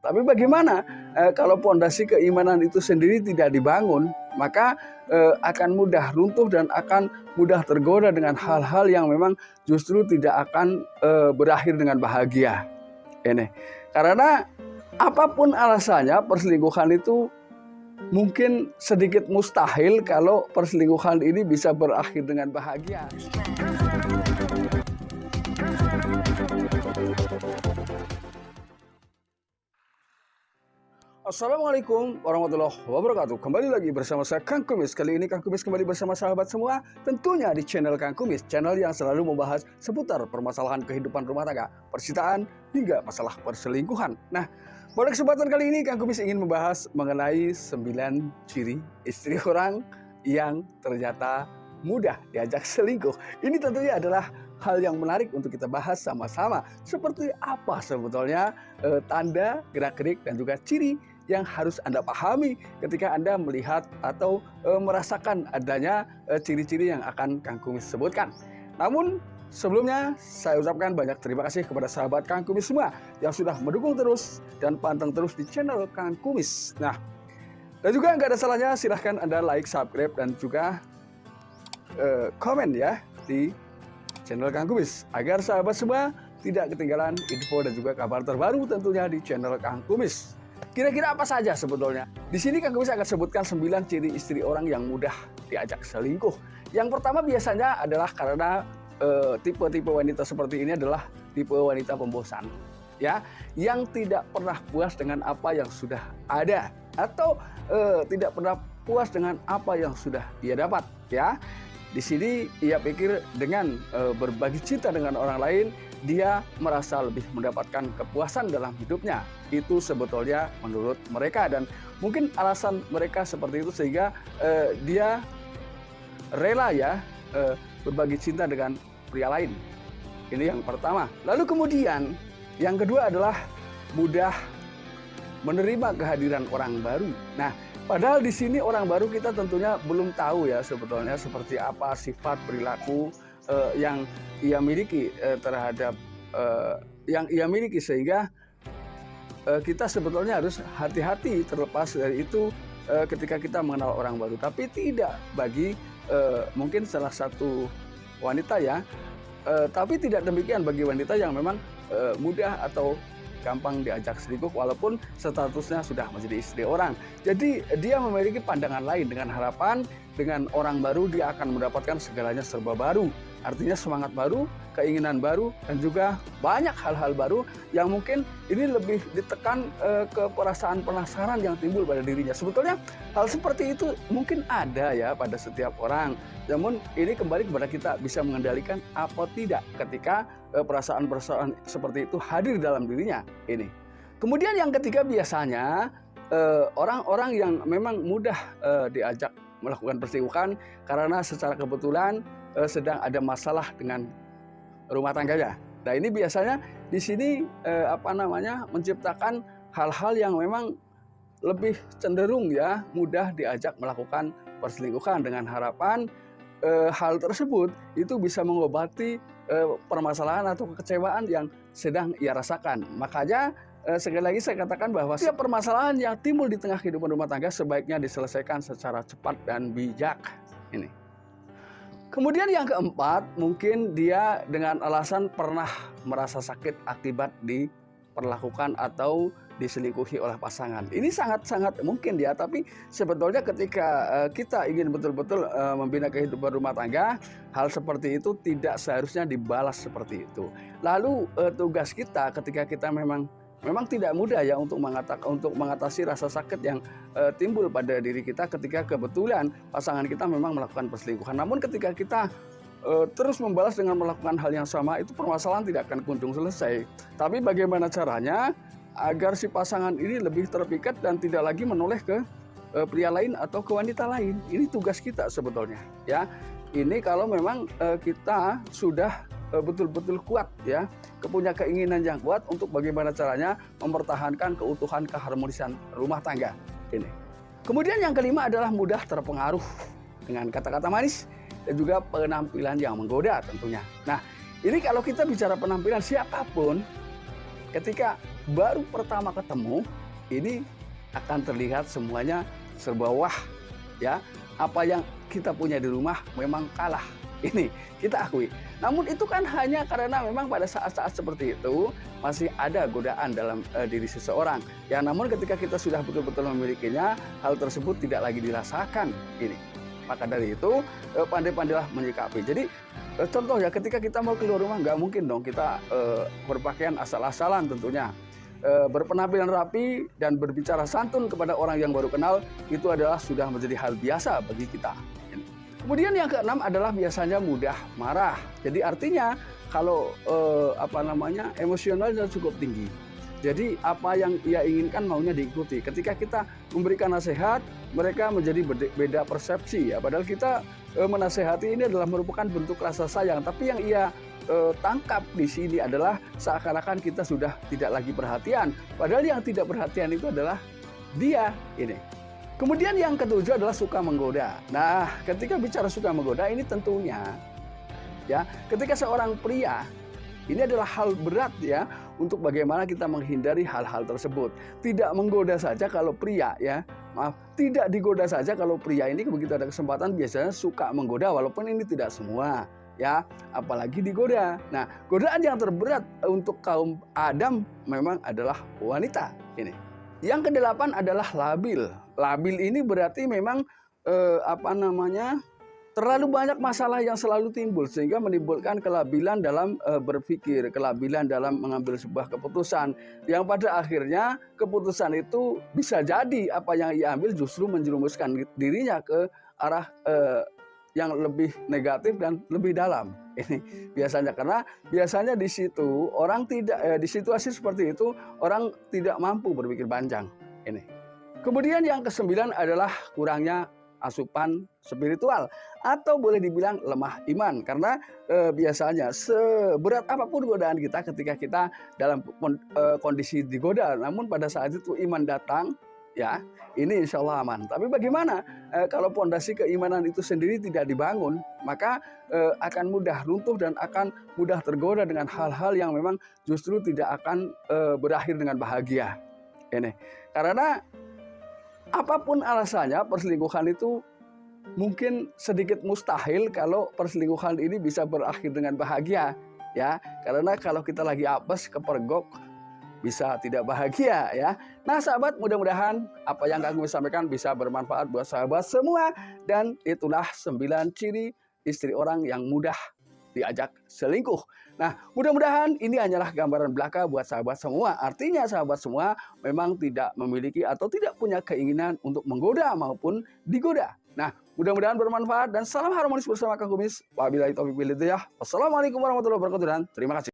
Tapi bagaimana kalau pondasi keimanan itu sendiri tidak dibangun, maka akan mudah runtuh dan akan mudah tergoda dengan hal-hal yang memang justru tidak akan berakhir dengan bahagia. Ini karena apapun alasannya, perselingkuhan itu mungkin sedikit mustahil kalau perselingkuhan ini bisa berakhir dengan bahagia. Assalamualaikum warahmatullahi wabarakatuh. Kembali lagi bersama saya Kang Kumis. Kali ini Kang Kumis kembali bersama sahabat semua, tentunya di channel Kang Kumis, channel yang selalu membahas seputar permasalahan kehidupan rumah tangga, percintaan, hingga masalah perselingkuhan. Nah, pada kesempatan kali ini Kang Kumis ingin membahas mengenai 9 ciri istri orang yang ternyata mudah diajak selingkuh. Ini tentunya adalah hal yang menarik untuk kita bahas sama-sama. Seperti apa sebetulnya tanda, gerak-gerik, dan juga ciri yang harus Anda pahami ketika Anda melihat atau merasakan adanya ciri-ciri yang akan Kang Kumis sebutkan. Namun sebelumnya saya ucapkan banyak terima kasih kepada sahabat Kang Kumis semua yang sudah mendukung terus dan panteng terus di channel Kang Kumis. Nah, dan juga nggak ada salahnya silahkan Anda like, subscribe, dan juga komen ya di channel Kang Kumis agar sahabat semua tidak ketinggalan info dan juga kabar terbaru tentunya di channel Kang Kumis. Kira-kira apa saja sebetulnya? Di sini Kang Kumis akan sebutkan 9 ciri istri orang yang mudah diajak selingkuh. Yang pertama biasanya adalah karena tipe-tipe wanita seperti ini adalah tipe wanita pembosan, ya, yang tidak pernah puas dengan apa yang sudah ada atau tidak pernah puas dengan apa yang sudah ia dapat, ya. Di sini ia pikir dengan berbagi cinta dengan orang lain, dia merasa lebih mendapatkan kepuasan dalam hidupnya. Itu sebetulnya menurut mereka, dan mungkin alasan mereka seperti itu sehingga dia rela ya berbagi cinta dengan pria lain. Ini yang pertama. Lalu kemudian yang kedua adalah mudah menerima kehadiran orang baru. Nah, padahal di sini orang baru kita tentunya belum tahu ya sebetulnya seperti apa sifat perilaku yang ia miliki terhadap yang ia miliki, sehingga kita sebetulnya harus hati-hati terlepas dari itu ketika kita mengenal orang baru. Tapi tidak bagi mungkin salah satu wanita ya, tapi tidak demikian bagi wanita yang memang mudah atau gampang diajak selingkuh walaupun statusnya sudah menjadi istri orang. Jadi dia memiliki pandangan lain, dengan harapan dengan orang baru dia akan mendapatkan segalanya serba baru. Artinya semangat baru, keinginan baru, dan juga banyak hal-hal baru yang mungkin ini lebih ditekan ke perasaan penasaran yang timbul pada dirinya. Sebetulnya hal seperti itu mungkin ada ya pada setiap orang. Namun ini kembali kepada kita bisa mengendalikan apa tidak ketika perasaan-perasaan seperti itu hadir dalam dirinya. Ini. Kemudian yang ketiga biasanya orang-orang yang memang mudah diajak melakukan perselingkuhan karena secara kebetulan sedang ada masalah dengan rumah tangganya. Nah, ini biasanya di sini menciptakan hal-hal yang memang lebih cenderung ya mudah diajak melakukan perselingkuhan dengan harapan hal tersebut itu bisa mengobati permasalahan atau kekecewaan yang sedang ia rasakan. Makanya sekali lagi saya katakan bahwa setiap permasalahan yang timbul di tengah kehidupan rumah tangga sebaiknya diselesaikan secara cepat dan bijak. Ini. Kemudian yang keempat, mungkin dia dengan alasan pernah merasa sakit akibat diperlakukan atau diselingkuhi oleh pasangan. Ini sangat-sangat mungkin ya, tapi sebetulnya ketika kita ingin betul-betul membina kehidupan rumah tangga, hal seperti itu tidak seharusnya dibalas seperti itu. Lalu tugas kita ketika kita memang tidak mudah ya untuk mengatasi rasa sakit yang timbul pada diri kita ketika kebetulan pasangan kita memang melakukan perselingkuhan. Namun ketika kita terus membalas dengan melakukan hal yang sama, itu permasalahan tidak akan kunjung selesai. Tapi bagaimana caranya agar si pasangan ini lebih terpikat dan tidak lagi menoleh ke pria lain atau ke wanita lain? Ini tugas kita sebetulnya ya. Ini kalau memang kita sudah betul-betul kuat ya, punya keinginan yang kuat untuk bagaimana caranya mempertahankan keutuhan keharmonisan rumah tangga ini. Kemudian yang kelima adalah mudah terpengaruh dengan kata-kata manis dan juga penampilan yang menggoda tentunya. Nah, ini kalau kita bicara penampilan, siapapun ketika baru pertama ketemu, ini akan terlihat semuanya serba wah, ya. Apa yang kita punya di rumah memang kalah. Ini kita akui. Namun itu kan hanya karena memang pada saat-saat seperti itu masih ada godaan dalam diri seseorang. Ya, namun ketika kita sudah betul-betul memilikinya, hal tersebut tidak lagi dirasakan. Ini. Maka dari itu pandai-pandailah menyikapi. Jadi contoh ya, ketika kita mau keluar rumah nggak mungkin dong kita berpakaian asal-asalan tentunya. Berpenampilan rapi dan berbicara santun kepada orang yang baru kenal itu adalah sudah menjadi hal biasa bagi kita. Kemudian yang keenam adalah biasanya mudah marah. Jadi artinya kalau emosionalnya cukup tinggi. Jadi apa yang ia inginkan maunya diikuti. Ketika kita memberikan nasihat, mereka menjadi beda persepsi ya. Padahal kita menasehati ini adalah merupakan bentuk rasa sayang, tapi yang ia tangkap di sini adalah seakan-akan kita sudah tidak lagi perhatian. Padahal yang tidak perhatian itu adalah dia ini. Kemudian yang ketujuh adalah suka menggoda. Nah, ketika bicara suka menggoda ini tentunya ya, ketika seorang pria ini adalah hal berat ya untuk bagaimana kita menghindari hal-hal tersebut. Tidak menggoda saja kalau pria ya. Maaf, tidak digoda saja kalau pria ini begitu ada kesempatan biasanya suka menggoda walaupun ini tidak semua ya, apalagi digoda. Nah, godaan yang terberat untuk kaum Adam memang adalah wanita ini. Yang kedelapan adalah labil. Labil ini berarti memang terlalu banyak masalah yang selalu timbul sehingga menimbulkan kelabilan dalam berpikir, kelabilan dalam mengambil sebuah keputusan yang pada akhirnya keputusan itu bisa jadi apa yang ia ambil justru menjerumuskan dirinya ke arah yang lebih negatif dan lebih dalam. Ini biasanya karena biasanya di situ orang tidak di situasi seperti itu orang tidak mampu berpikir panjang. Ini. Kemudian yang kesembilan adalah kurangnya asupan spiritual atau boleh dibilang lemah iman karena biasanya seberat apapun godaan kita ketika kita dalam kondisi digoda, namun pada saat itu iman datang ya, ini insya Allah aman. Tapi bagaimana kalau pondasi keimanan itu sendiri tidak dibangun, maka akan mudah runtuh dan akan mudah tergoda dengan hal-hal yang memang justru tidak akan berakhir dengan bahagia. Ini karena apapun alasannya perselingkuhan itu mungkin sedikit mustahil kalau perselingkuhan ini bisa berakhir dengan bahagia ya. Karena kalau kita lagi apes kepergok bisa tidak bahagia ya. Nah sahabat, mudah-mudahan apa yang Kang Kumis sampaikan bisa bermanfaat buat sahabat semua. Dan itulah 9 ciri istri orang yang mudah diajak selingkuh. Nah mudah-mudahan ini hanyalah gambaran belaka buat sahabat semua. Artinya sahabat semua memang tidak memiliki atau tidak punya keinginan untuk menggoda maupun digoda. Nah mudah-mudahan bermanfaat dan salam harmonis bersama Kang Kumis. Wabillahi taufiq wal hidayah. Wassalamualaikum warahmatullahi wabarakatuh dan terima kasih.